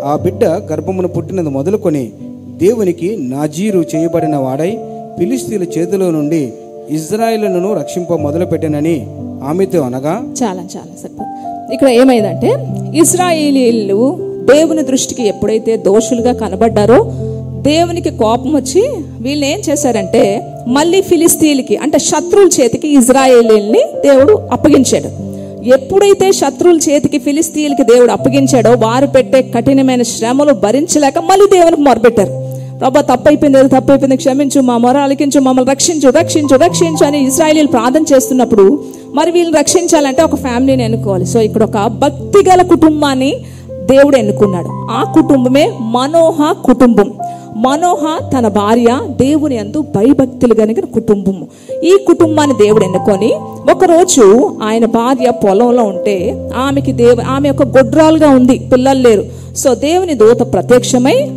ఆ బిడ్డ గర్భమును పుట్టినది మొదలుకొని దేవునికి నాజీరు చేయబడిన వాడై ఫిలిష్తీయుల చేతిలో నుండి ఇజ్రాయేలును రక్షింప మొదలుపెట్టానని ఆమెతో అనగా, చాలా చాలా సరిపోతుంది. ఇక్కడ ఏమైందంటే, ఇశ్రాయేలీయులు దేవుని దృష్టికి ఎప్పుడైతే దోషులుగా కనబడ్డారో దేవునికి కోపం వచ్చి వీళ్ళు ఏం చేశారంటే మళ్ళీ ఫిలిస్తీయులకి అంటే శత్రువుల చేతికి ఇజ్రాయేలీయుల్ని దేవుడు అప్పగించాడు. ఎప్పుడైతే శత్రువుల చేతికి ఫిలిస్తీయులకి దేవుడు అప్పగించాడో వారు పెట్టే కఠినమైన శ్రమలు భరించలేక మళ్ళీ దేవునికి మొరపెట్టారు. ప్రభా, తప్పైపోయింది, క్షమించు, మా మొర ఆలకించు, మమ్మల్ని రక్షించు రక్షించు రక్షించు అని ఇశ్రాయేలీయులు ప్రార్థన చేస్తున్నప్పుడు మరి వీళ్ళని రక్షించాలంటే ఒక ఫ్యామిలీని ఎన్నుకోవాలి. సో ఇక్కడ ఒక భక్తి గల కుటుంబాన్ని దేవుడు ఎన్నుకున్నాడు. ఆ కుటుంబమే మనోహ కుటుంబం. మనోహ తన భార్య దేవుని యందు భయభక్తులు కలిగిన కుటుంబం. ఈ కుటుంబాన్ని దేవుడు ఎన్నుకొని ఒకరోజు ఆయన భార్య పొలంలో ఉంటే ఆమె ఒక గొడ్రాలుగా ఉంది, పిల్లలు లేరు. సో దేవుని దూత ప్రత్యక్షమై